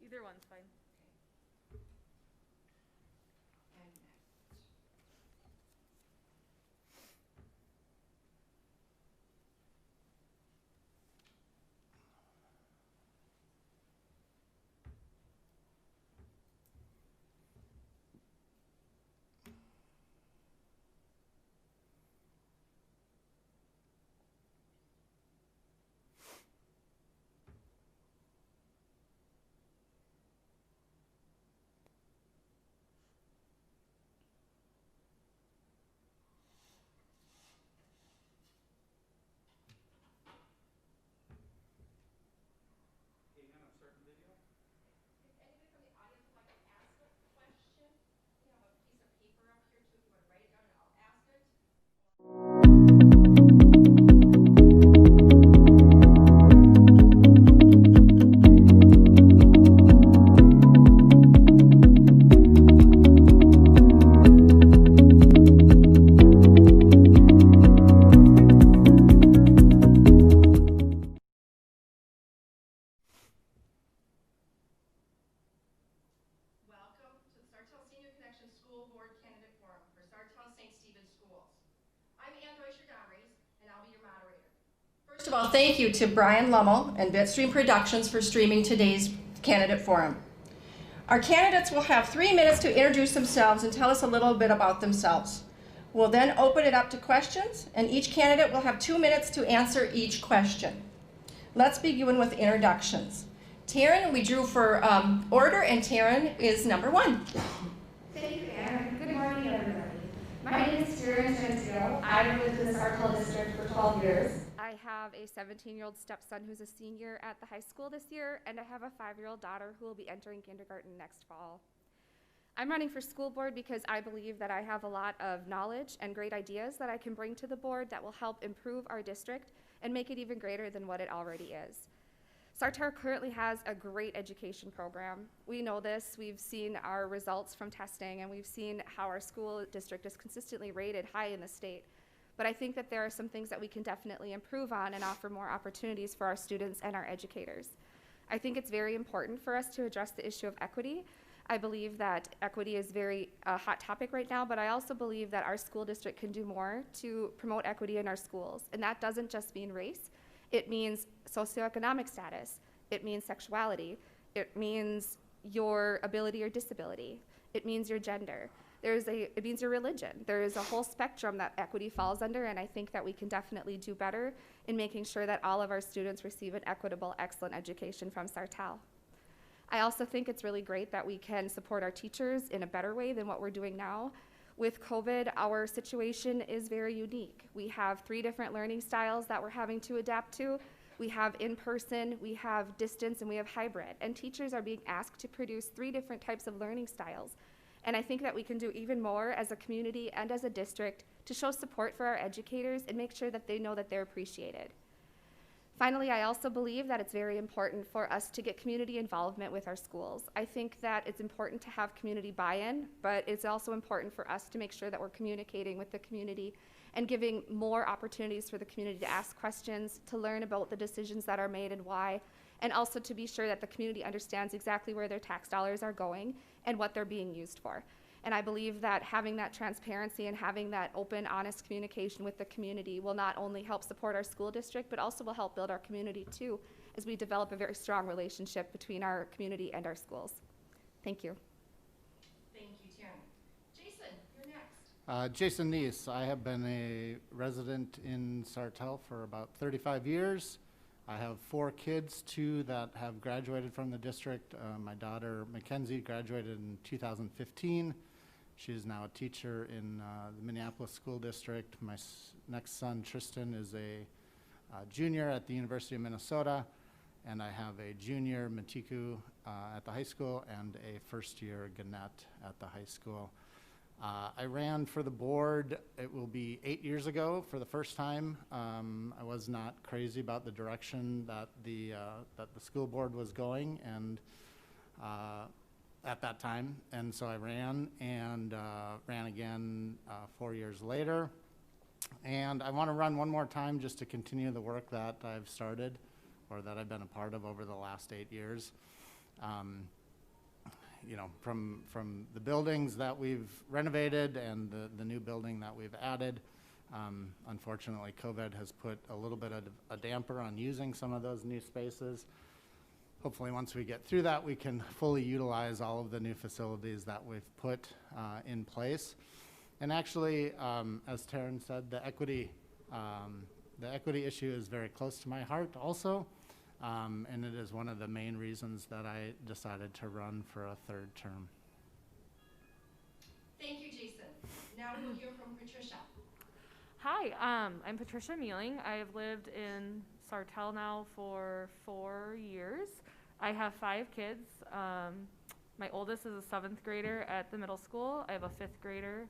Either one's fine. And next. First of all, thank you to Brian Lummel and Bitstream Productions for streaming today's candidate forum. Our candidates will have 3 minutes to introduce themselves and tell us a little bit about themselves. We'll then open it up to questions, and each candidate will have 2 minutes to answer each question. Let's begin with introductions. Taryn, we drew for order, and Taryn is number 1. Thank you, Anne. Good morning, everybody. My name is Sartell-St. I've lived in the Sartell district for 12 years. I have a 17-year-old stepson who's a senior at the high school this year, and I have a 5-year-old daughter who will be entering kindergarten next fall. I'm running for school board because I believe that I have a lot of knowledge and great ideas that I can bring to the board that will help improve our district and make it even greater than what it already is. Sartell currently has a great education program. We know this. We've seen our results from testing, and we've seen how our school district is consistently rated high in the state. But I think that there are some things that we can definitely improve on and offer more opportunities for our students and our educators. I think it's very important for us to address the issue of equity. I believe that equity is very hot topic right now, but I also believe that our school district can do more to promote equity in our schools. And that doesn't just mean race. It means socioeconomic status. It means sexuality. It means your ability or disability. It means your gender. It means your religion. There is a whole spectrum that equity falls under, and I think that we can definitely do better in making sure that all of our students receive an equitable, excellent education from Sartell. I also think it's really great that we can support our teachers in a better way than what we're doing now. With COVID, our situation is very unique. We have 3 different learning styles that we're having to adapt to. We have in-person, we have distance, and we have hybrid. And teachers are being asked to produce 3 different types of learning styles. And I think that we can do even more as a community and as a district to show support for our educators and make sure that they know that they're appreciated. Finally, I also believe that it's very important for us to get community involvement with our schools. I think that it's important to have community buy-in, but it's also important for us to make sure that we're communicating with the community and giving more opportunities for the community to ask questions, to learn about the decisions that are made and why, and also to be sure that the community understands exactly where their tax dollars are going and what they're being used for. And I believe that having that transparency and having that open, honest communication with the community will not only help support our school district, but also will help build our community too, as we develop a very strong relationship between our community and our schools. Thank you. Thank you, Taryn. Jason, you're next. Jason Neese. I have been a resident in Sartell for about 35 years. I have 4 kids, 2 that have graduated from the district. My daughter, Mackenzie, graduated in 2015. She is now a teacher in the Minneapolis School District. My next son, Tristan, is a junior at the University of Minnesota. And I have a junior, Matiku, at the high school, and a first-year, Gannett, at the high school. I ran for the board, it will be 8 years ago for the first time. I was not crazy about the direction that the school board was going, and at that time, and so I ran again 4 years later. And I want to run one more time just to continue the work that I've started, or that I've been a part of over the last 8 years. from the buildings that we've renovated and the new building that we've added. Unfortunately, COVID has put a little bit of a damper on using some of those new spaces. Hopefully, once we get through that, we can fully utilize all of the new facilities that we've put in place. And actually, as Taryn said, the equity issue is very close to my heart also. And it is one of the main reasons that I decided to run for a third term. Thank you, Jason. Now we'll hear from Patricia. Hi, I'm Patricia Mealing. I have lived in Sartell now for 4 years. I have 5 kids. My oldest is a 7th grader at the middle school. I have a 5th grader.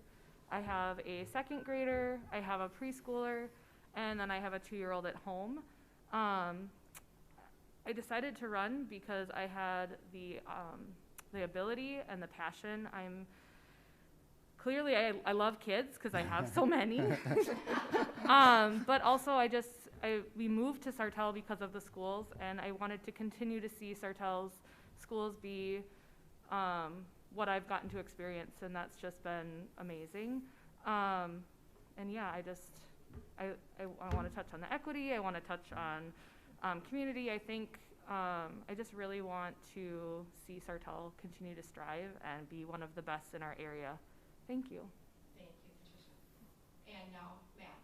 I have a 2nd grader. I have a preschooler, and then I have a 2-year-old at home. I decided to run because I had the ability and the passion. I love kids because I have so many. But also we moved to Sartell because of the schools, and I wanted to continue to see Sartell's schools be what I've gotten to experience, and that's just been amazing. And yeah, I want to touch on the equity. I want to touch on community. I think I just really want to see Sartell continue to strive and be one of the best in our area. Thank you. Thank you, Patricia. And now, Matt.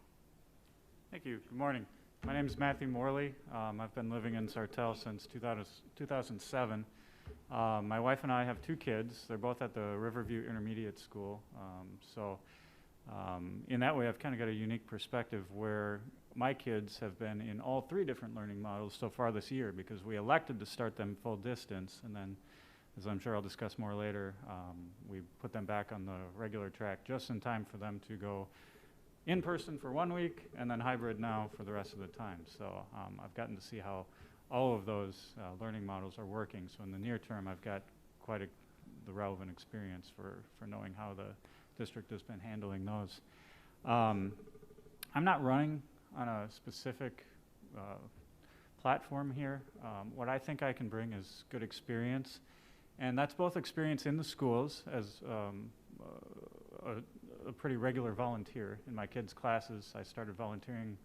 Thank you. Good morning. My name is Matthew Morley. I've been living in Sartell since 2007. My wife and I have 2 kids. They're both at the Riverview Intermediate School. In that way, I've kind of got a unique perspective where my kids have been in all 3 different learning models so far this year, because we elected to start them full distance, and then, as I'm sure I'll discuss more later, we put them back on the regular track just in time for them to go in person for 1 week and then hybrid now for the rest of the time. So I've gotten to see how all of those learning models are working. So in the near term, I've got quite the relevant experience for knowing how the district has been handling those. I'm not running on a specific platform here. What I think I can bring is good experience, and that's both experience in the schools as a pretty regular volunteer in my kids' classes. I started volunteering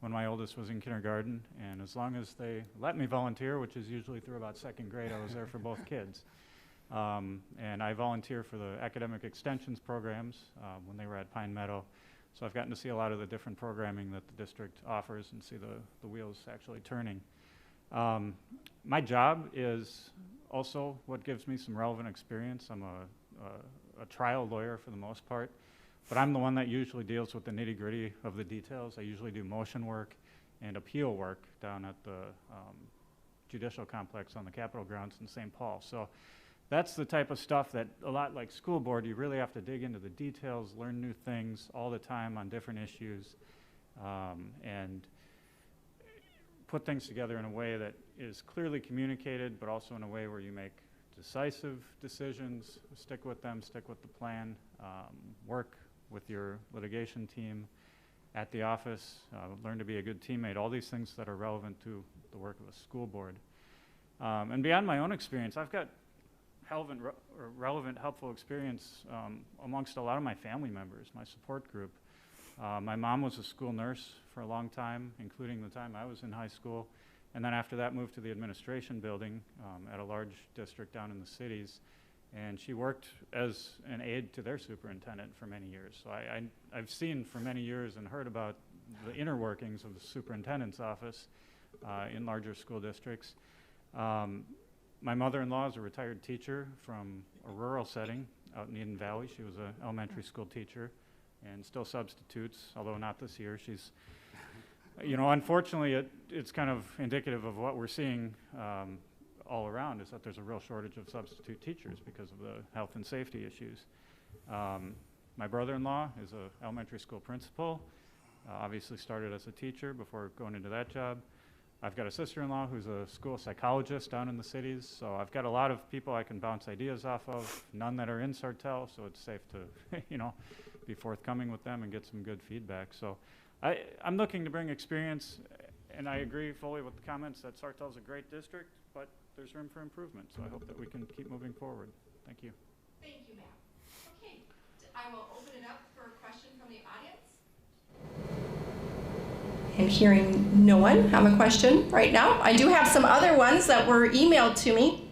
when my oldest was in kindergarten, and as long as they let me volunteer, which is usually through about 2nd grade, I was there for both kids. And I volunteer for the academic extensions programs when they were at Pine Meadow. So I've gotten to see a lot of the different programming that the district offers and see the wheels actually turning. My job is also what gives me some relevant experience. I'm a trial lawyer for the most part, but I'm the one that usually deals with the nitty-gritty of the details. I usually do motion work and appeal work down at the judicial complex on the Capitol grounds in St. Paul. So that's the type of stuff that, a lot like school board, you really have to dig into the details, learn new things all the time on different issues, and put things together in a way that is clearly communicated, but also in a way where you make decisive decisions, stick with them, stick with the plan, work with your litigation team at the office, learn to be a good teammate, all these things that are relevant to the work of a school board. And beyond my own experience, I've got relevant, helpful experience amongst a lot of my family members, my support group. My mom was a school nurse for a long time, including the time I was in high school, and then after that moved to the administration building at a large district down in the cities, and she worked as an aide to their superintendent for many years. So I've seen for many years and heard about the inner workings of the superintendent's office in larger school districts. My mother-in-law is a retired teacher from a rural setting out in Eden Valley. She was an elementary school teacher and still substitutes, although not this year. She's, unfortunately, it's kind of indicative of what we're seeing all around, is that there's a real shortage of substitute teachers because of the health and safety issues. My brother-in-law is an elementary school principal, obviously started as a teacher before going into that job. I've got a sister-in-law who's a school psychologist down in the cities, so I've got a lot of people I can bounce ideas off of, none that are in Sartell, so it's safe to, be forthcoming with them and get some good feedback. So I'm looking to bring experience, and I agree fully with the comments that Sartell's a great district, but there's room for improvement, so I hope that we can keep moving forward. Thank you. Thank you, Matt. Okay, I will open it up for a question from the audience. And hearing no one have a question right now. I do have some other ones that were emailed to me.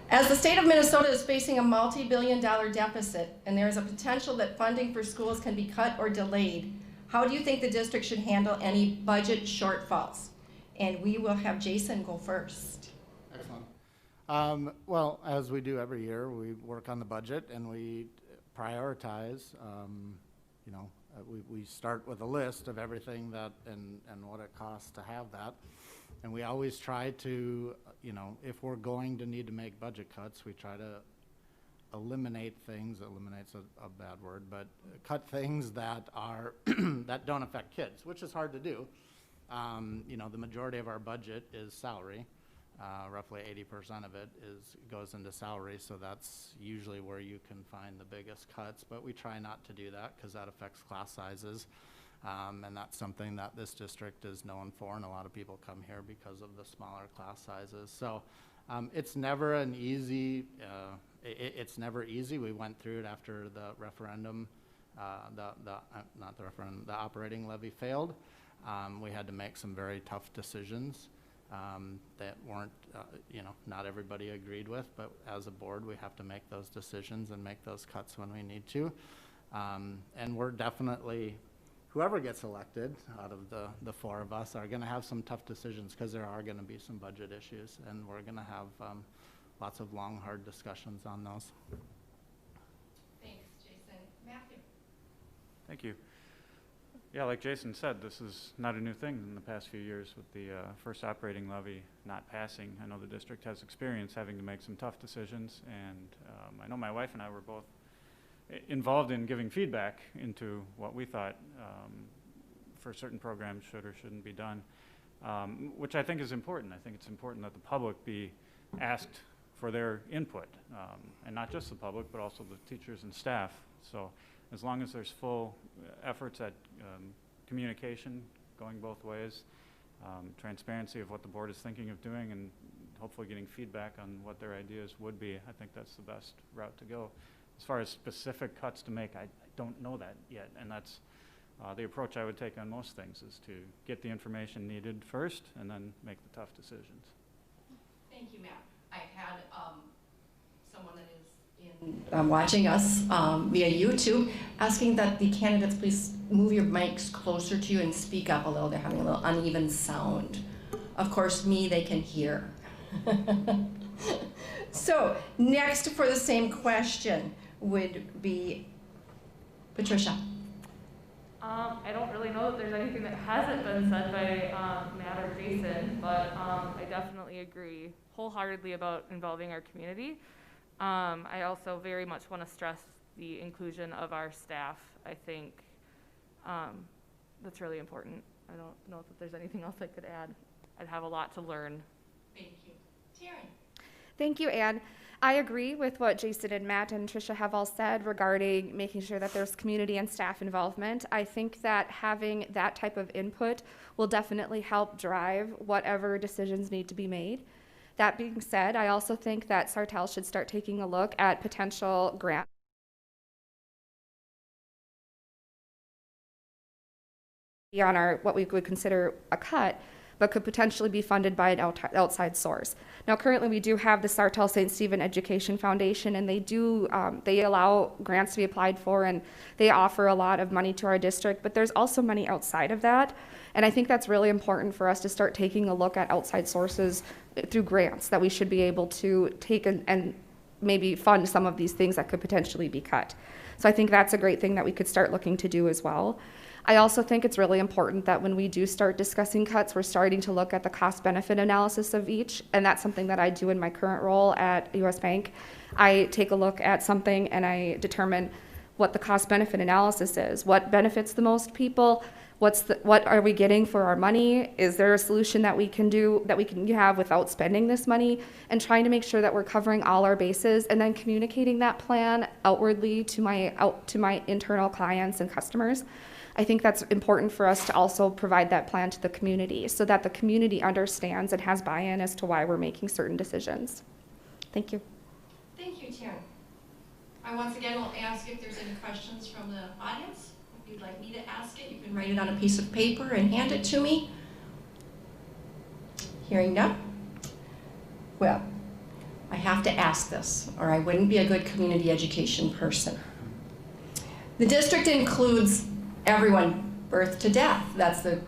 As the state of Minnesota is facing a multi-billion-dollar deficit and there is a potential that funding for schools can be cut or delayed, how do you think the district should handle any budget shortfalls? And we will have Jason go first. Excellent. Well, as we do every year, we work on the budget and we prioritize. You know, we start with a list of everything that and what it costs to have that. And we always try to, you know, if we're going to need to make budget cuts, we try to eliminate things. Eliminate's a bad word, but cut things that are that don't affect kids, which is hard to do. You know, the majority of our budget is salary. Roughly 80% of it goes into salary, so that's usually where you can find the biggest cuts. But we try not to do that because that affects class sizes. And that's something that this district is known for, and a lot of people come here because of the smaller class sizes. So it's never an easy, it's never easy. We went through it after the referendum, not the referendum, the operating levy failed. We had to make some very tough decisions that weren't, you know, not everybody agreed with, but as a board we have to make those decisions and make those cuts when we need to. And we're definitely, whoever gets elected out of the four of us are going to have some tough decisions because there are going to be some budget issues, and we're going to have lots of long, hard discussions on those. Thanks, Jason. Matthew. Thank you. Yeah, like Jason said, this is not a new thing in the past few years with the first operating levy not passing. I know the district has experience having to make some tough decisions, and I know my wife and I were both involved in giving feedback into what we thought for certain programs should or shouldn't be done, which I think is important. I think it's important that the public be asked for their input, and not just the public, but also the teachers and staff. So as long as there's full efforts at communication going both ways, transparency of what the board is thinking of doing, and hopefully getting feedback on what their ideas would be, I think that's the best route to go. As far as specific cuts to make, I don't know that yet, and that's the approach I would take on most things, is to get the information needed first and then make the tough decisions. Thank you, Matt. I had someone that is watching us via YouTube asking that the candidates please move your mics closer to you and speak up a little. They're having a little uneven sound. Of course, me, they can hear. So next for the same question would be Patricia. I don't really know that there's anything that hasn't been said by Matt or Jason, but I definitely agree wholeheartedly about involving our community. I also very much want to stress the inclusion of our staff. I think that's really important. I don't know that there's anything else I could add. I'd have a lot to learn. Thank you. Taryn. Thank you, Anne. I agree with what Jason and Matt and Tricia have all said regarding making sure that there's community and staff involvement. I think that having that type of input will definitely help drive whatever decisions need to be made. That being said, I also think that Sartell should start taking a look at potential grants on our what we would consider a cut, but could potentially be funded by an outside source. Now, currently we do have the Sartell-St. Stephen Education Foundation, and they allow grants to be applied for, and they offer a lot of money to our district, but there's also money outside of that. And I think that's really important for us to start taking a look at outside sources through grants, that we should be able to take and maybe fund some of these things that could potentially be cut. So I think that's a great thing that we could start looking to do as well. I also think it's really important that when we do start discussing cuts, we're starting to look at the cost-benefit analysis of each, and that's something that I do in my current role at US Bank. I take a look at something and I determine what the cost-benefit analysis is. What benefits the most people? What are we getting for our money? Is there a solution that we can do, that we can have without spending this money? And trying to make sure that we're covering all our bases, and then communicating that plan outwardly to my internal clients and customers. I think that's important for us to also provide that plan to the community, so that the community understands and has buy-in as to why we're making certain decisions. Thank you. Thank you, Taryn. I once again will ask if there's any questions from the audience. If you'd like me to ask it, you can write it on a piece of paper and hand it to me. Hearing none? Well, I have to ask this, or I wouldn't be a good community education person. The district includes everyone, birth to death.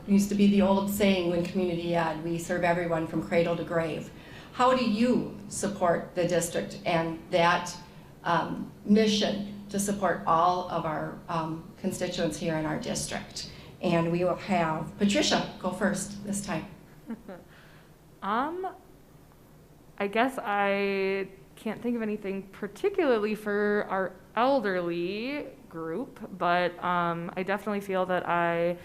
Used to be the old saying when community ed, we serve everyone from cradle to grave. How do you support the district and that mission to support all of our constituents here in our district? And we will have Patricia go first this time. I guess I can't think of anything particularly for our elderly group, but I definitely feel that I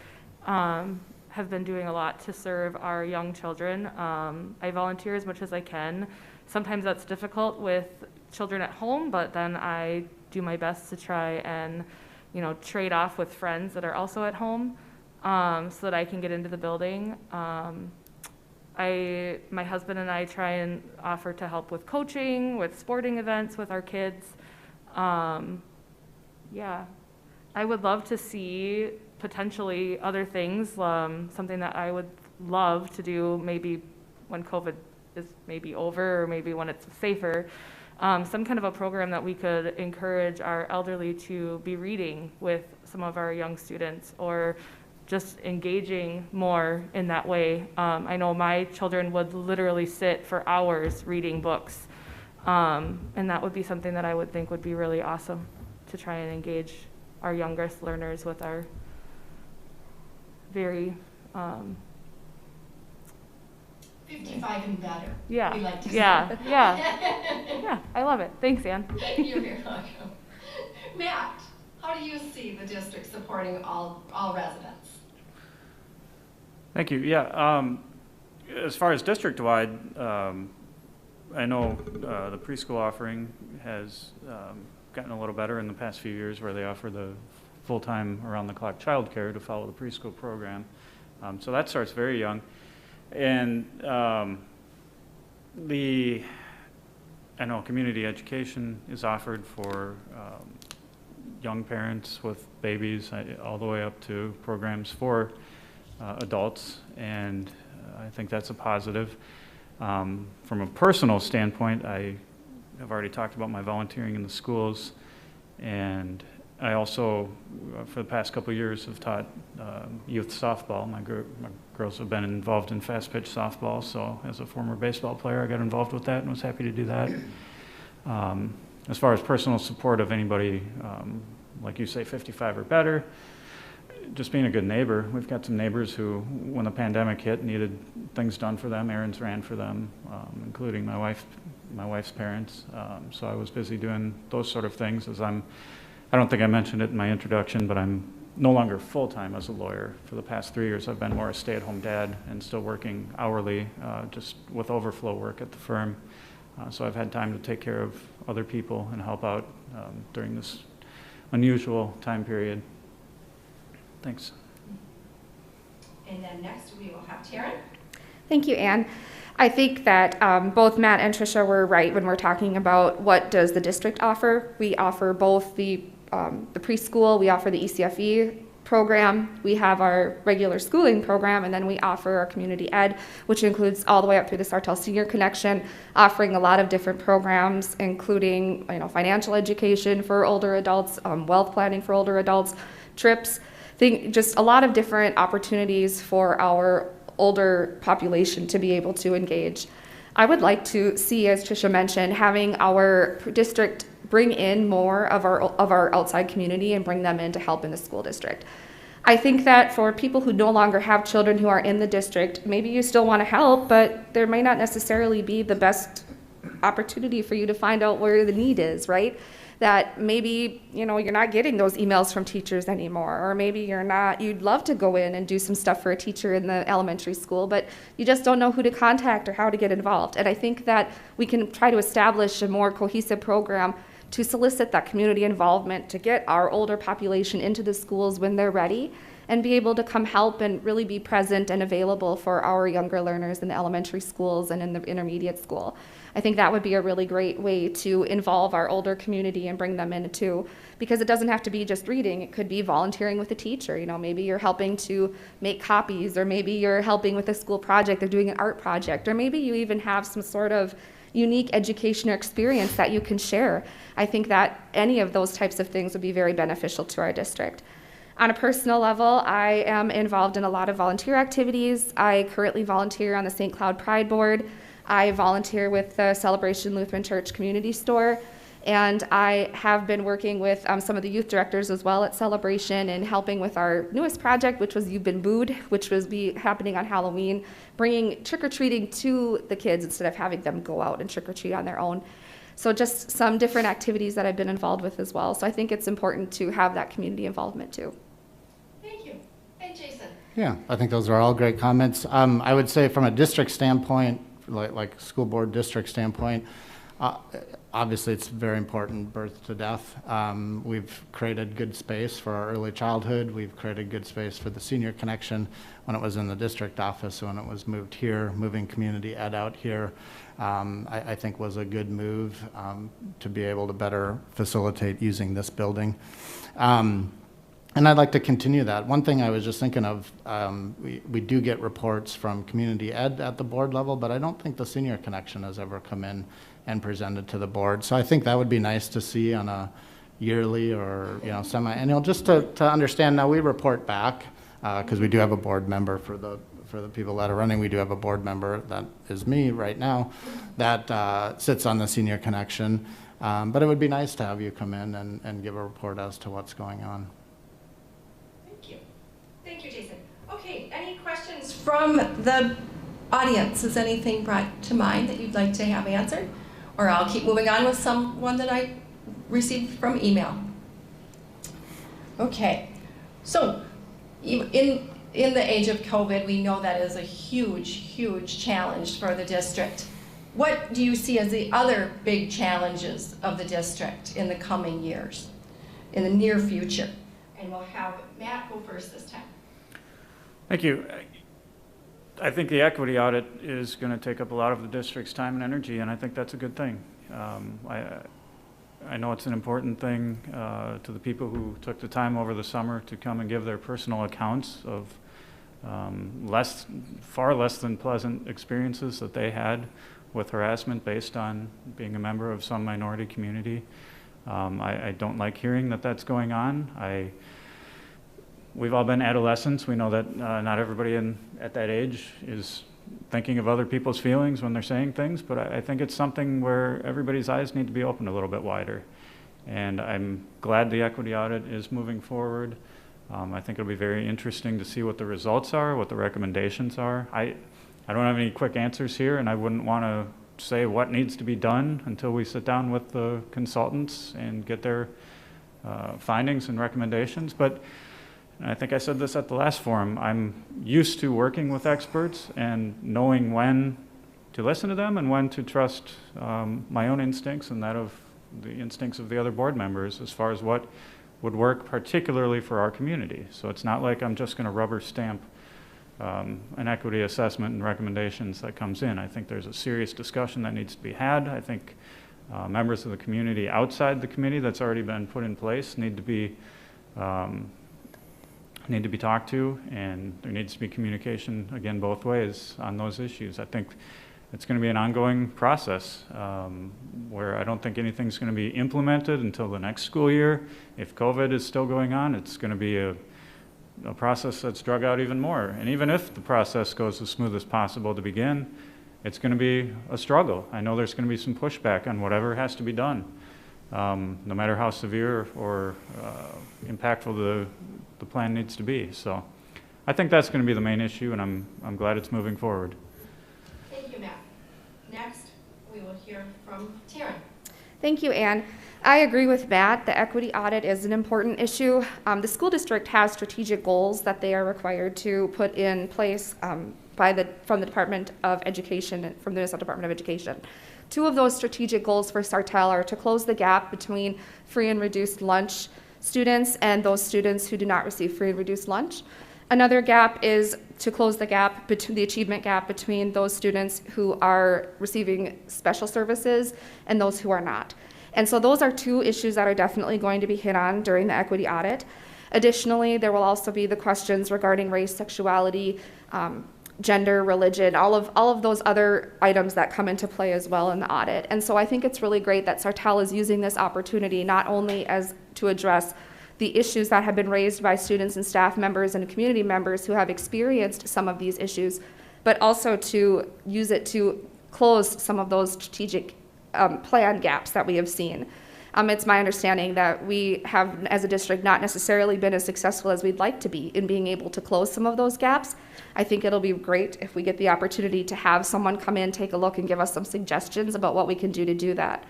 have been doing a lot to serve our young children. I volunteer as much as I can. Sometimes that's difficult with children at home, but then I do my best to try and, trade off with friends that are also at home so that I can get into the building. My husband and I try and offer to help with coaching, with sporting events with our kids. Yeah, I would love to see potentially other things, something that I would love to do maybe when COVID is maybe over or maybe when it's safer, some kind of a program that we could encourage our elderly to be reading with some of our young students, or just engaging more in that way. I know my children would literally sit for hours reading books, and that would be something that I would think would be really awesome to try and engage our youngest learners with our very 55 and better. yeah, We like to say. yeah, I love it. Thanks, Ann. You're very welcome. Matt, how do you see the district supporting all residents? Thank you. Yeah, as far as district-wide, I know the preschool offering has gotten a little better in the past few years, where they offer the full-time around-the-clock childcare to follow the preschool program. So that starts very young. And I know community education is offered for young parents with babies, all the way up to programs for adults, and I think that's a positive. From a personal standpoint, I have already talked about my volunteering in the schools, and I also, for the past couple of years, have taught youth softball. My girls have been involved in fast-pitch softball, so as a former baseball player, I got involved with that and was happy to do that. As far as personal support of anybody, like you say, 55 or better, just being a good neighbor. We've got some neighbors who, when the pandemic hit, needed things done for them. Errands ran for them, including my wife's parents. So I was busy doing those sort of things. I don't think I mentioned it in my introduction, but I'm no longer full-time as a lawyer. For the past 3 years, I've been more a stay-at-home dad and still working hourly, just with overflow work at the firm. So I've had time to take care of other people and help out during this unusual time period. Thanks. And then next we will have Taryn. Thank you, Ann. I think that both Matt and Tricia were right when we're talking about what does the district offer. We offer both the preschool, we offer the ECFE program, we have our regular schooling program, and then we offer our community ed, which includes all the way up through the Sartell Senior Connection, offering a lot of different programs, including financial education for older adults, wealth planning for older adults, trips, just a lot of different opportunities for our older population to be able to engage. I would like to see, as Tricia mentioned, having our district bring in more of our outside community and bring them in to help in the school district. I think that for people who no longer have children who are in the district, maybe you still want to help, but there may not necessarily be the best opportunity for you to find out where the need is, right? That maybe, you're not getting those emails from teachers anymore, or maybe you'd love to go in and do some stuff for a teacher in the elementary school, but you just don't know who to contact or how to get involved. And I think that we can try to establish a more cohesive program to solicit that community involvement, to get our older population into the schools when they're ready, and be able to come help and really be present and available for our younger learners in the elementary schools and in the intermediate school. I think that would be a really great way to involve our older community and bring them in too, because it doesn't have to be just reading. It could be volunteering with a teacher. You know, maybe you're helping to make copies, or maybe you're helping with a school project or doing an art project, or maybe you even have some sort of unique education or experience that you can share. I think that any of those types of things would be very beneficial to our district. On a personal level, I am involved in a lot of volunteer activities. I currently volunteer on the St. Cloud Pride Board. I volunteer with the Celebration Lutheran Church Community Store, and I have been working with some of the youth directors as well at Celebration and helping with our newest project, which was You've Been Booed, which was happening on Halloween, bringing trick-or-treating to the kids instead of having them go out and trick-or-treat on their own. So just some different activities that I've been involved with as well. So I think it's important to have that community involvement too. Thank you. And Jason? Yeah, I think those are all great comments. I would say from a district standpoint, like school board district standpoint, obviously it's very important, birth to death. We've created good space for our early childhood. We've created good space for the senior connection when it was in the district office, when it was moved here, moving community ed out here. I think was a good move to be able to better facilitate using this building. And I'd like to continue that. One thing I was just thinking of, we do get reports from community ed at the board level, but I don't think the senior connection has ever come in and presented to the board. So I think that would be nice to see on a yearly or semi-annual, just to understand. Now we report back because we do have a board member for the people that are running. We do have a board member, that is me right now, that sits on the senior connection. But it would be nice to have you come in and give a report as to what's going on. Thank you. Thank you, Jason. Okay, any questions from the audience? Is anything brought to mind that you'd like to have answered? Or I'll keep moving on with one that I received from email. Okay, so in the age of COVID, we know that is a huge challenge for the district. What do you see as the other big challenges of the district in the coming years, in the near future? And we'll have Matt go first this time. Thank you. I think the equity audit is going to take up a lot of the district's time and energy, and I think that's a good thing. I know it's an important thing to the people who took the time over the summer to come and give their personal accounts of far less than pleasant experiences that they had with harassment based on being a member of some minority community. I don't like hearing that that's going on. We've all been adolescents. We know that not everybody at that age is thinking of other people's feelings when they're saying things, but I think it's something where everybody's eyes need to be opened a little bit wider. And I'm glad the equity audit is moving forward. I think it'll be very interesting to see what the results are, what the recommendations are. I don't have any quick answers here, and I wouldn't want to say what needs to be done until we sit down with the consultants and get their findings and recommendations. But I think I said this at the last forum, I'm used to working with experts and knowing when to listen to them and when to trust my own instincts and that of the instincts of the other board members as far as what would work particularly for our community. So it's not like I'm just going to rubber stamp an equity assessment and recommendations that comes in. I think there's a serious discussion that needs to be had. I think members of the community outside the committee that's already been put in place need to be talked to, and there needs to be communication, again, both ways on those issues. I think it's going to be an ongoing process where I don't think anything's going to be implemented until the next school year. If COVID is still going on, it's going to be a process that's drug out even more. And even if the process goes as smooth as possible to begin, it's going to be a struggle. I know there's going to be some pushback on whatever has to be done, no matter how severe or impactful the plan needs to be. So I think that's going to be the main issue, and I'm glad it's moving forward. Thank you, Matt. Next, we will hear from Taryn. Thank you, Anne. I agree with Matt. The equity audit is an important issue. The school district has strategic goals that they are required to put in place from the Department of Education, from the Minnesota Department of Education. Two of those strategic goals for Sartell are to close the gap between free and reduced lunch students and those students who do not receive free and reduced lunch. Another gap is to close the gap between the achievement gap between those students who are receiving special services and those who are not. And so those are two issues that are definitely going to be hit on during the equity audit. Additionally, there will also be the questions regarding race, sexuality, gender, religion, all of those other items that come into play as well in the audit. And so I think it's really great that Sartell is using this opportunity not only as to address the issues that have been raised by students and staff members and community members who have experienced some of these issues, but also to use it to close some of those strategic plan gaps that we have seen. It's my understanding that we have, as a district, not necessarily been as successful as we'd like to be in being able to close some of those gaps. I think it'll be great if we get the opportunity to have someone come in, take a look, and give us some suggestions about what we can do to do that.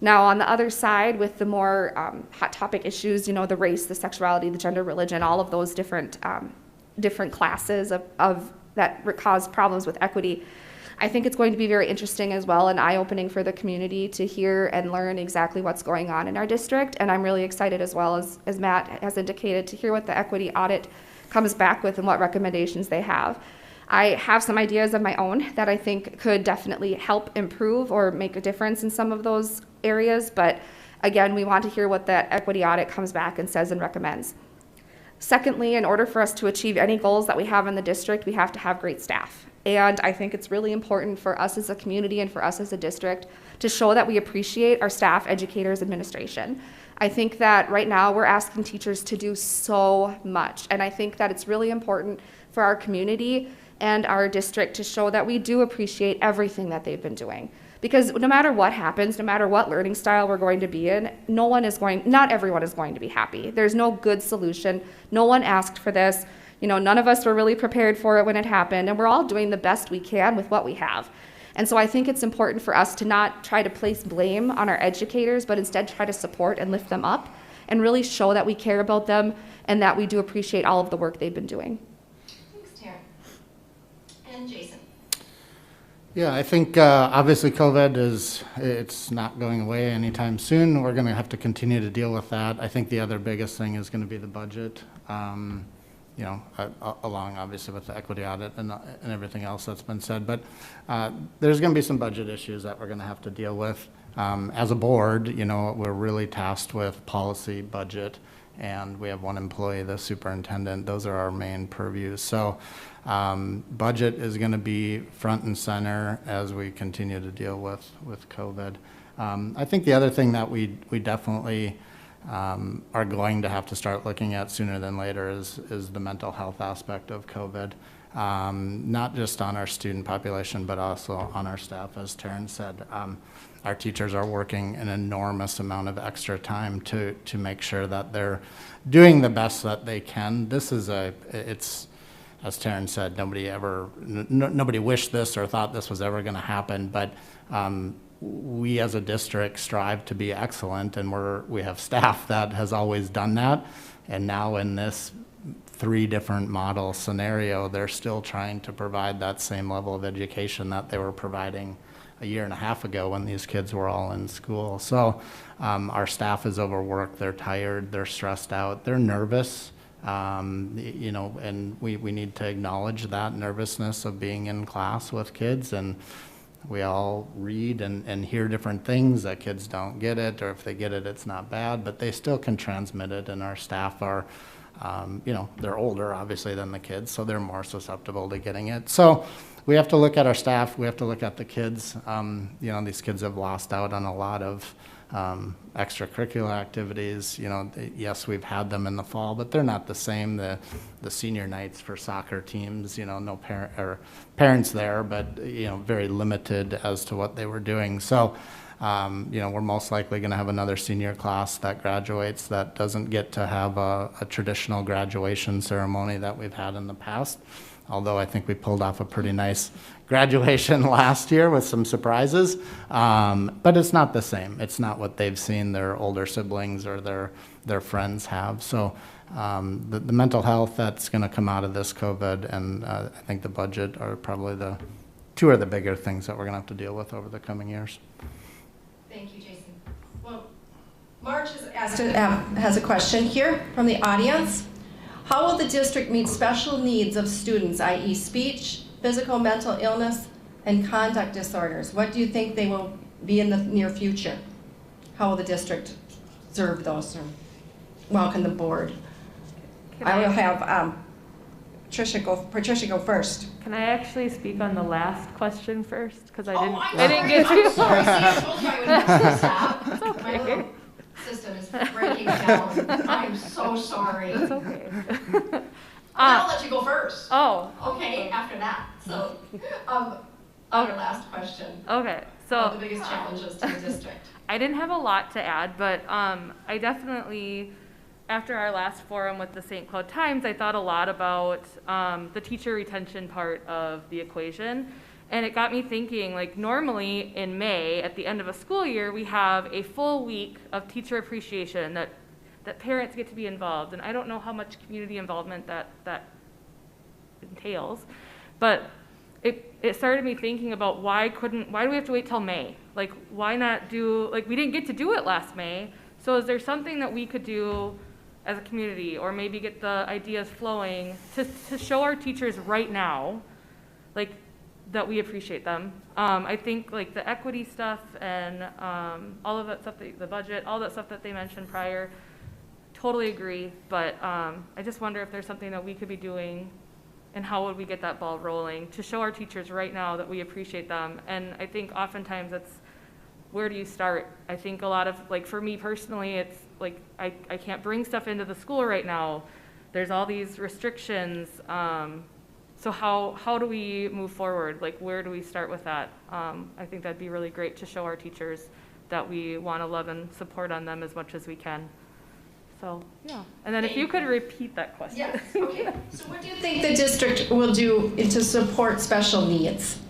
Now, on the other side, with the more hot topic issues, the race, the sexuality, the gender, religion, all of those different classes of that cause problems with equity, I think it's going to be very interesting as well and eye-opening for the community to hear and learn exactly what's going on in our district. And I'm really excited as well, as Matt has indicated, to hear what the equity audit comes back with and what recommendations they have. I have some ideas of my own that I think could definitely help improve or make a difference in some of those areas. But again, we want to hear what that equity audit comes back and says and recommends. Secondly, in order for us to achieve any goals that we have in the district, we have to have great staff. And I think it's really important for us as a community and for us as a district to show that we appreciate our staff, educators, administration. I think that right now we're asking teachers to do so much. And I think that it's really important for our community and our district to show that we do appreciate everything that they've been doing. Because no matter what happens, no matter what learning style we're going to be in, not everyone is going to be happy. There's no good solution. No one asked for this. None of us were really prepared for it when it happened, and we're all doing the best we can with what we have. And so I think it's important for us to not try to place blame on our educators, but instead try to support and lift them up and really show that we care about them and that we do appreciate all of the work they've been doing. Thanks, Taryn. And Jason. Yeah, I think obviously COVID it's not going away anytime soon. We're going to have to continue to deal with that. I think the other biggest thing is going to be the budget. Along obviously with the equity audit and everything else that's been said. But there's going to be some budget issues that we're going to have to deal with. As a board, we're really tasked with policy, budget, and we have one employee, the superintendent. Those are our main purviews. So budget is going to be front and center as we continue to deal with COVID. I think the other thing that we definitely are going to have to start looking at sooner than later is the mental health aspect of COVID, not just on our student population, but also on our staff. As Taryn said, our teachers are working an enormous amount of extra time to make sure that they're doing the best that they can. It's, as Taryn said, nobody wished this or thought this was ever going to happen, but we as a district strive to be excellent, and we have staff that has always done that. And now in this 3 different model scenario, they're still trying to provide that same level of education that they were providing a year and a half ago when these kids were all in school. So our staff is overworked, they're tired, they're stressed out, they're nervous. And we need to acknowledge that nervousness of being in class with kids. And we all read and hear different things that kids don't get it, or if they get it, it's not bad, but they still can transmit it. And our staff are, they're older, obviously, than the kids, so they're more susceptible to getting it. So we have to look at our staff. We have to look at the kids. These kids have lost out on a lot of extracurricular activities. Yes, we've had them in the fall, but they're not the same. The senior nights for soccer teams, no parents there, but very limited as to what they were doing. So we're most likely going to have another senior class that graduates that doesn't get to have a traditional graduation ceremony that we've had in the past. Although I think we pulled off a pretty nice graduation last year with some surprises, but it's not the same. It's not what they've seen their older siblings or their friends have. So the mental health that's going to come out of this COVID and I think the budget are probably the 2 of the bigger things that we're going to have to deal with over the coming years. Thank you, Jason. Well, March has a question here from the audience. How will the district meet special needs of students, i.e. speech, physical, mental illness, and conduct disorders? What do you think they will be in the near future? How will the district serve those or welcome the board? I will have Patricia go first. Can I actually speak on the last question first? Because I I'm didn't get sorry. to. I'm sorry. See, I told you I would have to stop. It's okay. My little system is breaking down. I'm so sorry. It's okay. I'll let you go first. Oh. Okay, after that. So, our last question. Okay. So. What are the biggest challenges to the district? I didn't have a lot to add, but I definitely, after our last forum with the St. Cloud Times, I thought a lot about the teacher retention part of the equation. And it got me thinking, like normally in May, at the end of a school year, we have a full week of teacher appreciation that parents get to be involved. And I don't know how much community involvement that entails, but it started me thinking about why do we have to wait till May? Like, why not do, like, we didn't get to do it last May, so is there something that we could do as a community, or maybe get the ideas flowing to show our teachers right now, like, that we appreciate them? I think, like, the equity stuff and all of that stuff, the budget, all that stuff that they mentioned prior, totally agree, but I just wonder if there's something that we could be doing, and how would we get that ball rolling to show our teachers right now that we appreciate them. And I think oftentimes it's, where do you start? I think a lot of, like, for me personally, it's like I can't bring stuff into the school right now. There's all these restrictions. So how do we move forward? Like, where do we start with that? I think that'd be really great to show our teachers that we want to love and support on them as much as we can. So, yeah. And then if you could repeat that question. Yes, okay. So what do you think the district will do to support special needs,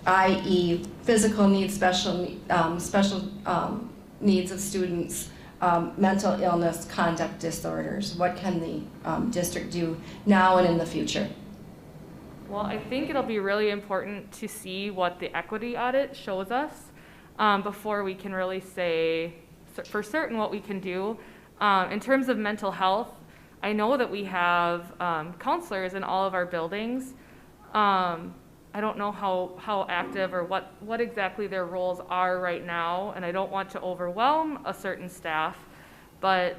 i.e. physical needs, special needs of students, mental illness, conduct disorders? What can the district do now and in the future? Well, I think it'll be really important to see what the equity audit shows us before we can really say for certain what we can do. In terms of mental health, I know that we have counselors in all of our buildings. I don't know how active or what exactly their roles are right now, and I don't want to overwhelm a certain staff, but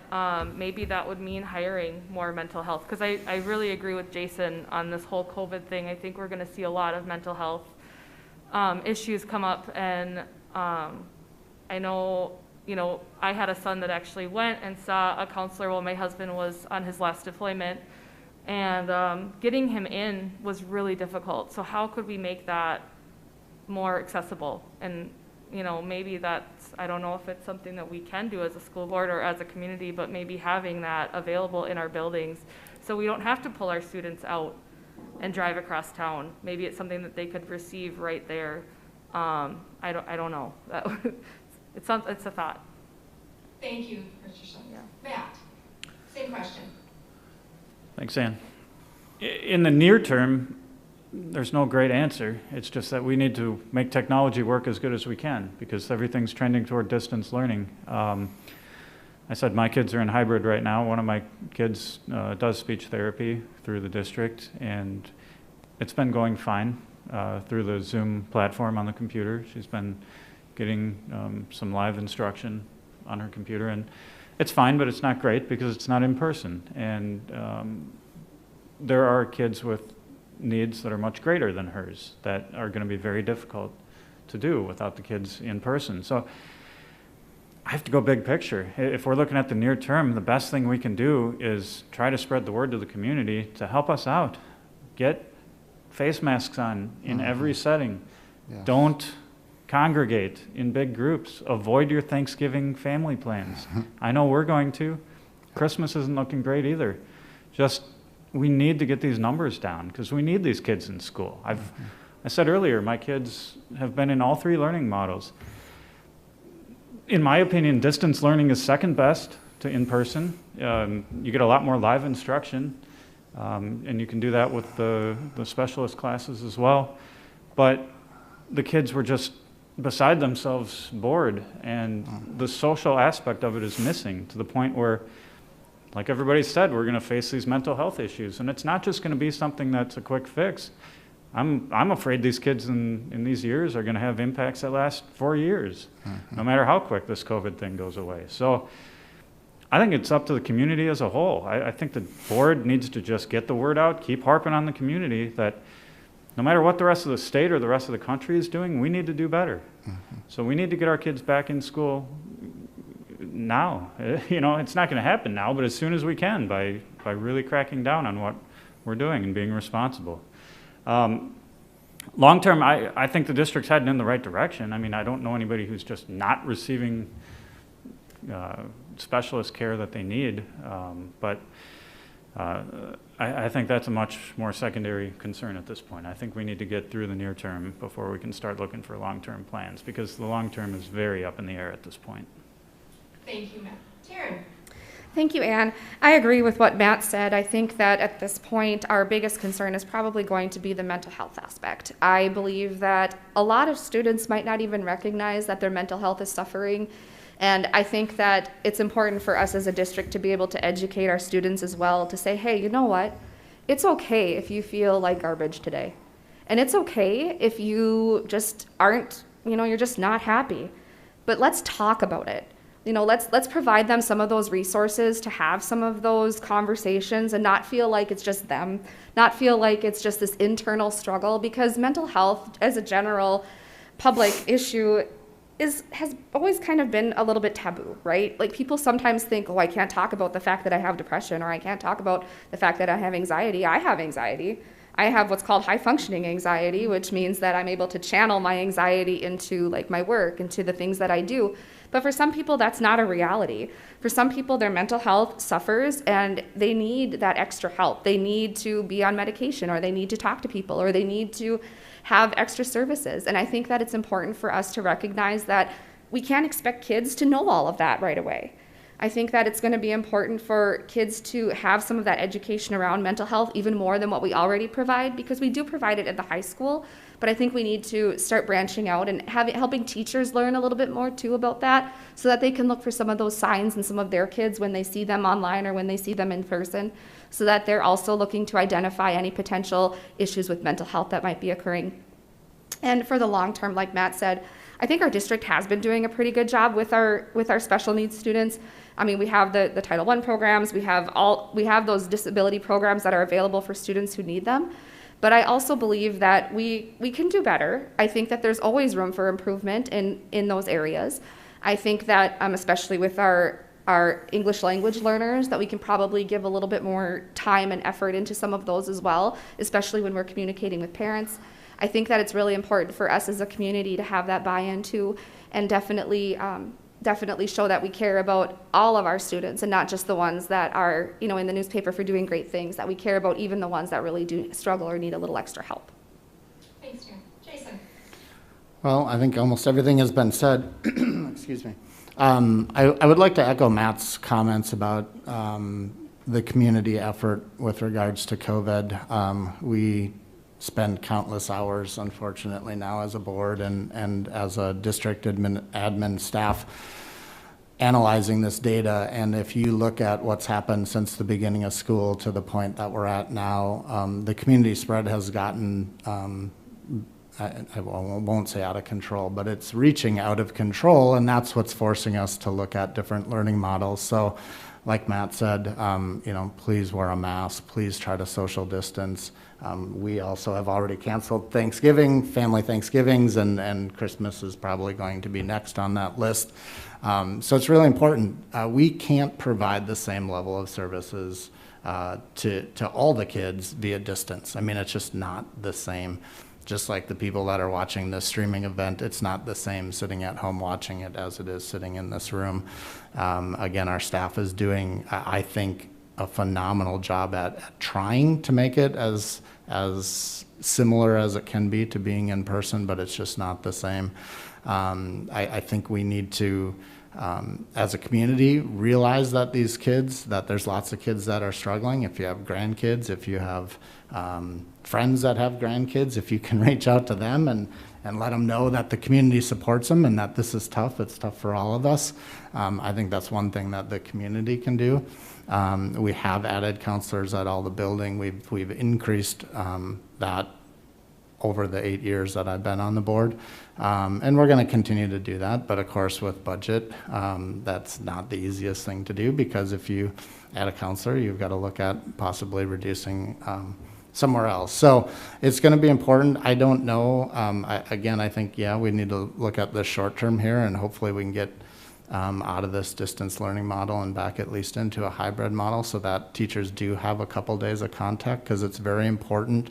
maybe that would mean hiring more mental health, because I really agree with Jason on this whole COVID thing. I think we're going to see a lot of mental health issues come up, and I know, you know, I had a son that actually went and saw a counselor while my husband was on his last deployment, and getting him in was really difficult. So how could we make that more accessible? And, you know, maybe that's, I don't know if it's something that we can do as a school board or as a community, but maybe having that available in our buildings so we don't have to pull our students out and drive across town. Maybe it's something that they could receive right there. I don't know. It's a thought. Thank you, Patricia. Yeah. Matt, same question. Thanks, Ann. In the near term, there's no great answer. It's just that we need to make technology work as good as we can, because everything's trending toward distance learning. I said my kids are in hybrid right now. One of my kids does speech therapy through the district, and it's been going fine through the Zoom platform on the computer. She's been getting some live instruction on her computer, and it's fine, but it's not great because it's not in person. And there are kids with needs that are much greater than hers that are going to be very difficult to do without the kids in person. So I have to go big picture. If we're looking at the near term, the best thing we can do is try to spread the word to the community to help us out. Get face masks on in every setting. Yes. Don't congregate in big groups. Avoid your Thanksgiving family plans. I know we're going to. Christmas isn't looking great either. Just, we need to get these numbers down because we need these kids in school. I said earlier, my kids have been in all three learning models. In my opinion, distance learning is second best to in-person. You get a lot more live instruction, and you can do that with the specialist classes as well. But the kids were just beside themselves bored, and the social aspect of it is missing to the point where, like everybody said, we're going to face these mental health issues, and it's not just going to be something that's a quick fix. I'm afraid these kids in these years are going to have impacts that last 4 years, no matter how quick this COVID thing goes away. So I think it's up to the community as a whole. I think the board needs to just get the word out, keep harping on the community that no matter what the rest of the state or the rest of the country is doing, we need to do better. So we need to get our kids back in school now. You know, it's not going to happen now, but as soon as we can by really cracking down on what we're doing and being responsible. Long term, I think the district's heading in the right direction. I mean, I don't know anybody who's just not receiving specialist care that they need, but I think that's a much more secondary concern at this point. I think we need to get through the near term before we can start looking for long-term plans, because the long term is very up in the air at this point. Thank you, Matt. Taryn. Thank you, Anne. I agree with what Matt said. I think that at this point, our biggest concern is probably going to be the mental health aspect. I believe that a lot of students might not even recognize that their mental health is suffering. And I think that it's important for us as a district to be able to educate our students as well, to say, hey, you know what? It's okay if you feel like garbage today. And it's okay if you just aren't, you're just not happy. But let's talk about it. Let's provide them some of those resources to have some of those conversations and not feel like it's just them, not feel like it's just this internal struggle, because mental health as a general public issue has always kind of been a little bit taboo, right? Like, people sometimes think, oh, I can't talk about the fact that I have depression, or I can't talk about the fact that I have anxiety. I have anxiety. I have what's called high functioning anxiety, which means that I'm able to channel my anxiety into like my work, into the things that I do. But for some people, that's not a reality. For some people, their mental health suffers and they need that extra help. They need to be on medication, or they need to talk to people, or they need to have extra services. And I think that it's important for us to recognize that we can't expect kids to know all of that right away. I think that it's going to be important for kids to have some of that education around mental health even more than what we already provide, because we do provide it at the high school. But I think we need to start branching out and helping teachers learn a little bit more too about that, so that they can look for some of those signs in some of their kids when they see them online or when they see them in person, so that they're also looking to identify any potential issues with mental health that might be occurring. And for the long term, like Matt said, I think our district has been doing a pretty good job with our special needs students. I mean, we have the Title I programs, we have those disability programs that are available for students who need them. But I also believe that we can do better. I think that there's always room for improvement in those areas. I think that especially with our English language learners, that we can probably give a little bit more time and effort into some of those as well, especially when we're communicating with parents. I think that it's really important for us as a community to have that buy-in too, and definitely show that we care about all of our students and not just the ones that are, in the newspaper for doing great things, that we care about even the ones that really do struggle or need a little extra help. Thanks, Jen. Jason. Well, I think almost everything has been said. Excuse me. I would like to echo Matt's comments about the community effort with regards to COVID. We spend countless hours, unfortunately, now as a board and as a district admin staff analyzing this data. And if you look at what's happened since the beginning of school to the point that we're at now, the community spread has gotten, I won't say out of control, but it's reaching out of control, and that's what's forcing us to look at different learning models. So like Matt said, please wear a mask, please try to social distance. We also have already canceled Thanksgiving, family Thanksgivings, and Christmas is probably going to be next on that list. So it's really important. We can't provide the same level of services to all the kids via distance. I mean, it's just not the same. Just like the people that are watching this streaming event, it's not the same sitting at home watching it as it is sitting in this room. Again, our staff is doing, I think, a phenomenal job at trying to make it as similar as it can be to being in person, but it's just not the same. I think we need to as a community, realize that these kids, that there's lots of kids that are struggling. If you have grandkids, if you have friends that have grandkids, if you can reach out to them and let them know that the community supports them and that this is tough, it's tough for all of us. I think that's one thing that the community can do. We have added counselors at all the building. We've increased that over the 8 years that I've been on the board. And we're going to continue to do that. But of course, with budget, that's not the easiest thing to do, because if you add a counselor, you've got to look at possibly reducing somewhere else. So it's going to be important. I don't know. I think, yeah, we need to look at the short term here, and hopefully we can get out of this distance learning model and back at least into a hybrid model, so that teachers do have a couple days of contact, because it's very important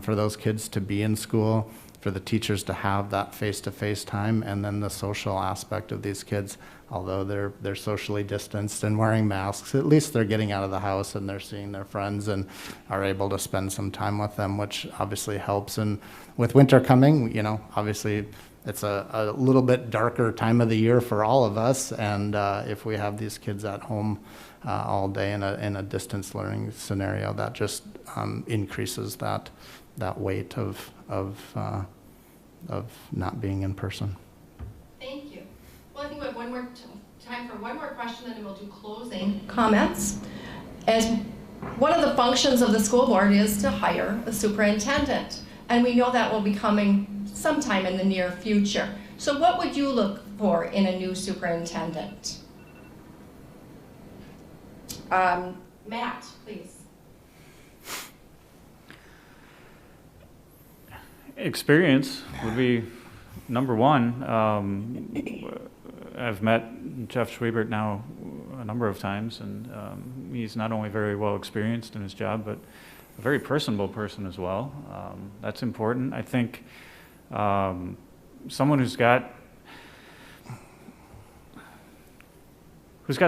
for those kids to be in school, for the teachers to have that face-to-face time, and then the social aspect of these kids. Although they're socially distanced and wearing masks, at least they're getting out of the house and they're seeing their friends and are able to spend some time with them, which obviously helps. And with winter coming, you know, obviously it's a little bit darker time of the year for all of us. And if we have these kids at home all day in a distance learning scenario, that just increases that weight of not being in person. Thank you. Well, I think we have one more time for one more question, and then we'll do closing comments. As one of the functions of the school board is to hire a superintendent, and we know that will be coming sometime in the near future. So what would you look for in a new superintendent? Matt, please. Experience would be number one. I've met Jeff Schwiebert now a number of times, and he's not only very well experienced in his job, but a very personable person as well. That's important. I think someone who's got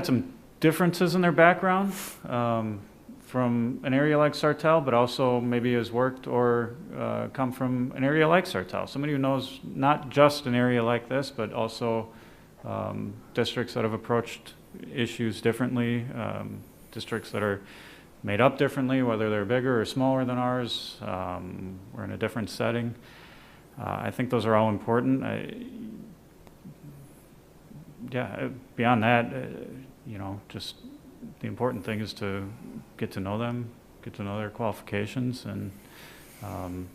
some differences in their background from an area like Sartell, but also maybe has worked or come from an area like Sartell. Somebody who knows not just an area like this, but also districts that have approached issues differently, districts that are made up differently, whether they're bigger or smaller than ours, or in a different setting. I think those are all important. Beyond that, you know, just the important thing is to get to know them, get to know their qualifications, and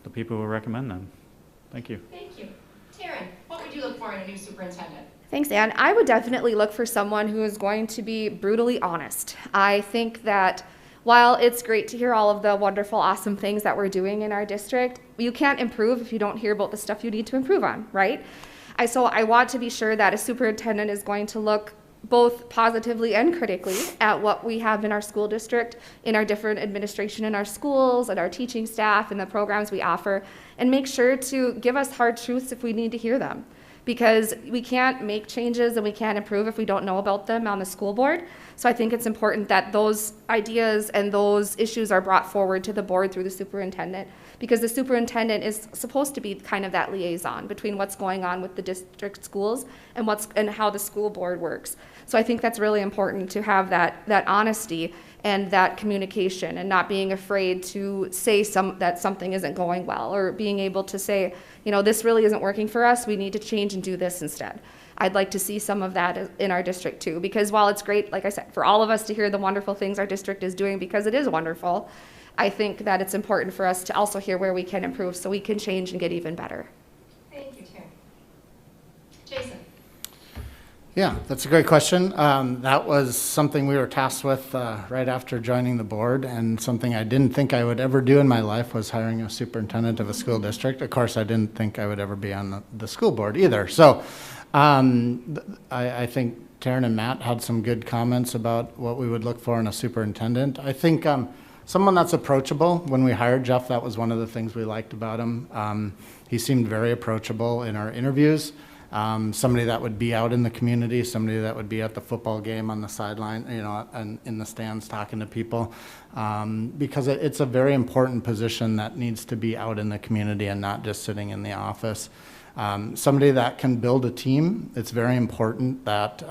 the people who recommend them. Thank you. Thank you. Taryn, what would you look for in a new superintendent? Thanks, Ann. I would definitely look for someone who is going to be brutally honest. I think that while it's great to hear all of the wonderful, awesome things that we're doing in our district, you can't improve if you don't hear about the stuff you need to improve on, right? So I want to be sure that a superintendent is going to look both positively and critically at what we have in our school district, in our different administration in our schools, and our teaching staff, and the programs we offer, and make sure to give us hard truths if we need to hear them. Because we can't make changes and we can't improve if we don't know about them on the school board. So I think it's important that those ideas and those issues are brought forward to the board through the superintendent, because the superintendent is supposed to be kind of that liaison between what's going on with the district schools and how the school board works. So I think that's really important, to have that honesty and that communication, and not being afraid to say that something isn't going well, or being able to say, you know, this really isn't working for us, we need to change and do this instead. I'd like to see some of that in our district too, because while it's great, like I said, for all of us to hear the wonderful things our district is doing, because it is wonderful, I think that it's important for us to also hear where we can improve so we can change and get even better. Thank you, Taryn. Jason. Yeah, that's a great question. That was something we were tasked with right after joining the board, and something I didn't think I would ever do in my life was hiring a superintendent of a school district. Of course, I didn't think I would ever be on the school board either. So I think Taryn and Matt had some good comments about what we would look for in a superintendent. I think someone that's approachable. When we hired Jeff, that was one of the things we liked about him. He seemed very approachable in our interviews. Somebody that would be out in the community, somebody that would be at the football game on the sideline, you know, and in the stands talking to people, because it's a very important position that needs to be out in the community and not just sitting in the office. Somebody that can build a team. It's very important that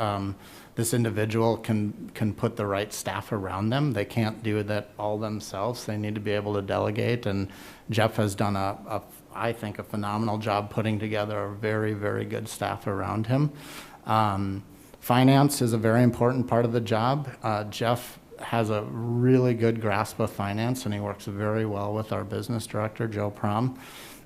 this individual can put the right staff around them. They can't do that all themselves. They need to be able to delegate, and Jeff has done I think, a phenomenal job putting together a very, very good staff around him. Finance is a very important part of the job. Jeff has a really good grasp of finance, and he works very well with our business director, Joe Prom.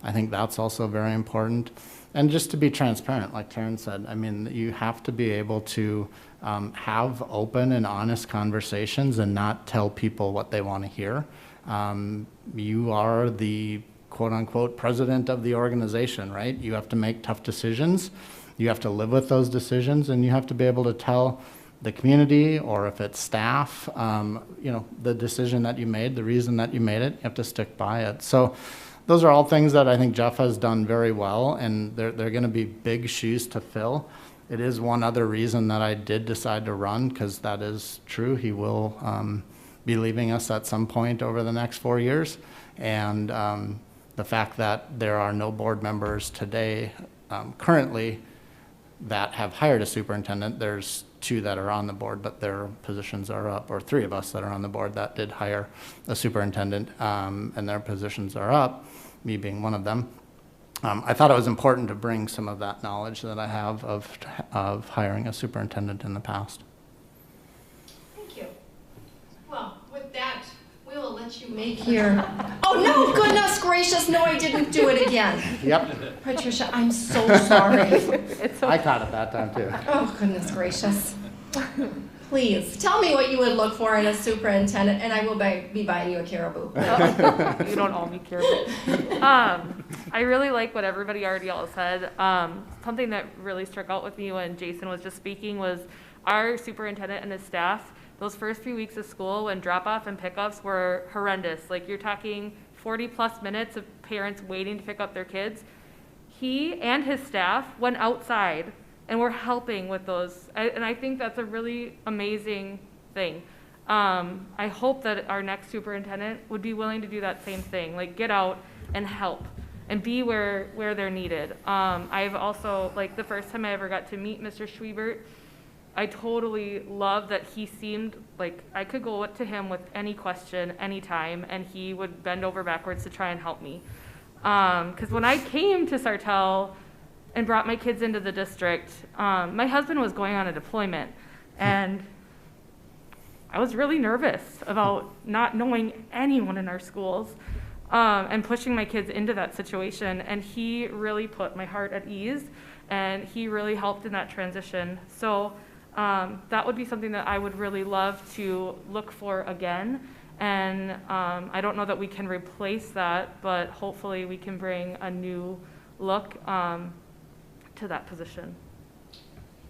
I think that's also very important. And just to be transparent, like Taryn said, I mean, you have to be able to have open and honest conversations and not tell people what they want to hear. You are the quote-unquote president of the organization, right? You have to make tough decisions. You have to live with those decisions, and you have to be able to tell the community, or if it's staff, the decision that you made, the reason that you made it, you have to stick by it. So those are all things that I think Jeff has done very well, and they're going to be big shoes to fill. It is one other reason that I did decide to run, because that is true. He will be leaving us at some point over the next 4 years. And the fact that there are no board members today currently that have hired a superintendent. There's 2 that are on the board, but their positions are up, or 3 of us that are on the board that did hire a superintendent, and their positions are up, me being one of them. I thought it was important to bring some of that knowledge that I have of hiring a superintendent in the past. Thank you. Well, with that, we will let you make your... Oh, no, goodness gracious, no, I didn't do it again. Yep. Patricia, I'm so sorry. I caught it that time, too. Oh, goodness gracious. Please, tell me what you would look for in a superintendent, and I will be buying you a caribou. You don't owe me caribou. I really like what everybody already all said. Something that really struck out with me when Jason was just speaking was our superintendent and his staff. Those first few weeks of school, when drop-off and pickups were horrendous, like you're talking 40-plus minutes of parents waiting to pick up their kids, he and his staff went outside and were helping with those. And I think that's a really amazing thing. I hope that our next superintendent would be willing to do that same thing, like get out and help and be where they're needed. I've also, like the first time I ever got to meet Mr. Schwiebert, I totally love that he seemed like I could go to him with any question, anytime, and he would bend over backwards to try and help me. Because when I came to Sartell and brought my kids into the district, my husband was going on a deployment, and I was really nervous about not knowing anyone in our schools and pushing my kids into that situation, and he really put my heart at ease, and he really helped in that transition. So that would be something that I would really love to look for again. And I don't know that we can replace that, but hopefully we can bring a new look to that position.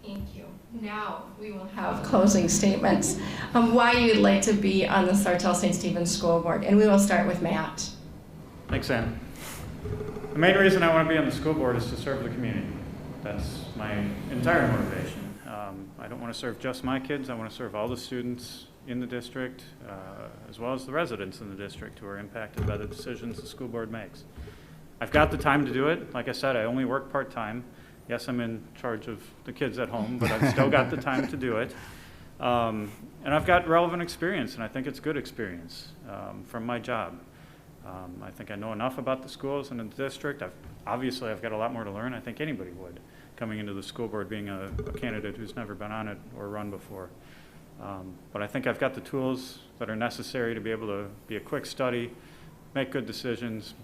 Thank you. Now we will have closing statements of why you'd like to be on the Sartell-St. Stephen's School Board. And we will start with Matt. Thanks, Ann. The main reason I want to be on the school board is to serve the community. That's my entire motivation. I don't want to serve just my kids. I want to serve all the students in the district, as well as the residents in the district who are impacted by the decisions the school board makes. I've got the time to do it. Like I said, I only work part-time. Yes, I'm in charge of the kids at home, but I've still got the time to do it. And I've got relevant experience, and I think it's good experience from my job. I think I know enough about the schools and the district. Obviously, I've got a lot more to learn. I think anybody would, coming into the school board, being a candidate who's never been on it or run before. But I think I've got the tools that are necessary to be able to be a quick study, make good decisions,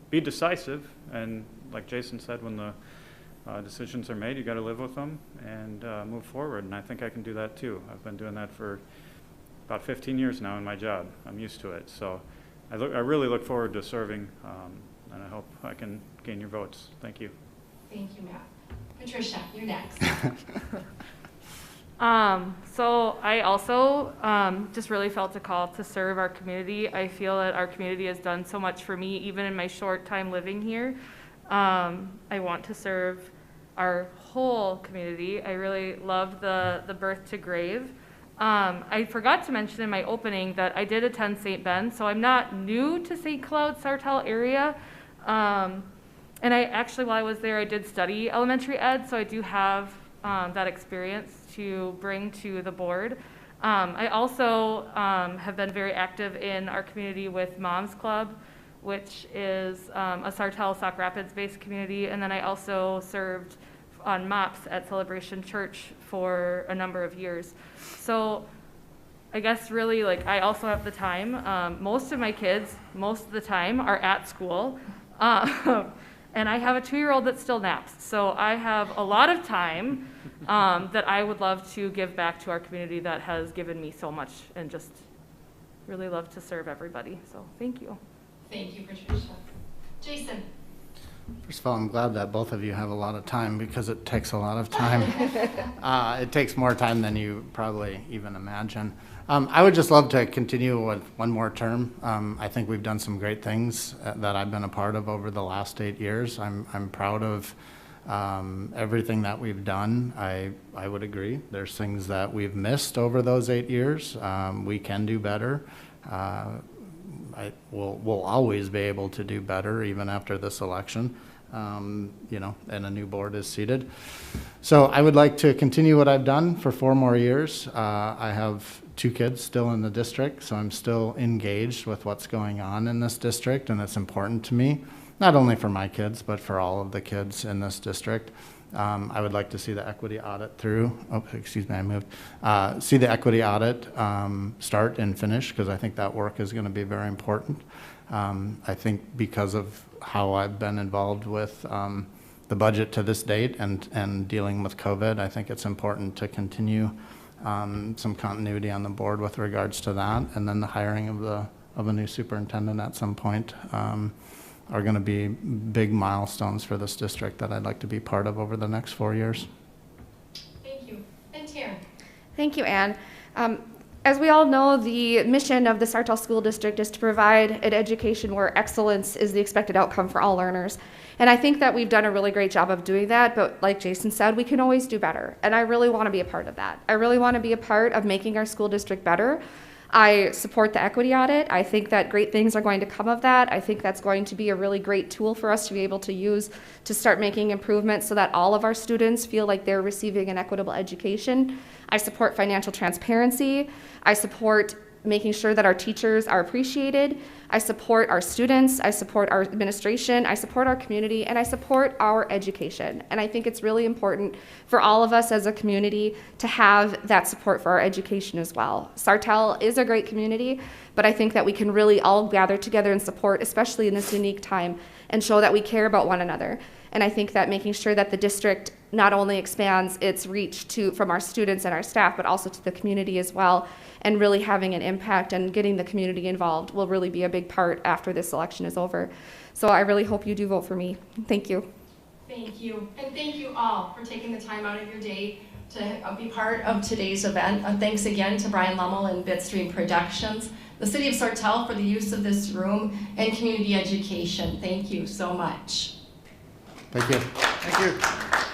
be decisive, and like Jason said, when the decisions are made, you got to live with them and move forward. And I think I can do that too. I've been doing that for about 15 years now in my job. I'm used to it. So I really look forward to serving, and I hope I can gain your votes. Thank you. Thank you, Matt. Patricia, you're next. So I also just really felt a call to serve our community. I feel that our community has done so much for me, even in my short time living here. I want to serve our whole community. I really love the birth to grave. I forgot to mention in my opening that I did attend St. Ben, so I'm not new to St. Cloud, Sartell area. And I actually, while I was there, I did study elementary ed, so I do have that experience to bring to the board. I also have been very active in our community with Moms Club, which is a Sartell-Sauk Rapids-based community, and then I also served on MOPS at Celebration Church for a number of years. So I guess really, like, I also have the time. Most of my kids, most of the time, are at school. And I have a 2-year-old that still naps. So I have a lot of time that I would love to give back to our community that has given me so much, and just really love to serve everybody. So thank you. Thank you, Patricia. Jason. First of all, I'm glad that both of you have a lot of time, because it takes a lot of time. It takes more time than you probably even imagine. I would just love to continue with one more term. I think we've done some great things that I've been a part of over the last 8 years. I'm proud of everything that we've done. I would agree. There's things that we've missed over those 8 years. We can do better. We'll always be able to do better, even after this election, and a new board is seated. So I would like to continue what I've done for 4 more years. I have 2 kids still in the district, so I'm still engaged with what's going on in this district, and it's important to me, not only for my kids, but for all of the kids in this district. I would like to see the equity audit through. Oh, excuse me, I moved. See the equity audit start and finish, because I think that work is going to be very important. I think because of how I've been involved with the budget to this date and dealing with COVID, I think it's important to continue some continuity on the board with regards to that, and then the hiring of a new superintendent at some point are going to be big milestones for this district that I'd like to be part of over the next 4 years. Thank you. And Taryn. Thank you, Anne. As we all know, the mission of the Sartell School District is to provide an education where excellence is the expected outcome for all learners. And I think that we've done a really great job of doing that, but like Jason said, we can always do better. And I really want to be a part of that. I really want to be a part of making our school district better. I support the equity audit. I think that great things are going to come of that. I think that's going to be a really great tool for us to be able to use to start making improvements so that all of our students feel like they're receiving an equitable education. I support financial transparency. I support making sure that our teachers are appreciated. I support our students. I support our administration. I support our community, and I support our education. And I think it's really important for all of us as a community to have that support for our education as well. Sartell is a great community, but I think that we can really all gather together and support, especially in this unique time, and show that we care about one another. And I think that making sure that the district not only expands its reach from our students and our staff, but also to the community as well, and really having an impact and getting the community involved will really be a big part after this election is over. So I really hope you do vote for me. Thank you. Thank you. And thank you all for taking the time out of your day to be part of today's event. Thanks again to Brian Lummel and Bitstream Productions, the City of Sartell for the use of this room, and community education. Thank you so much. Thank you. Thank you.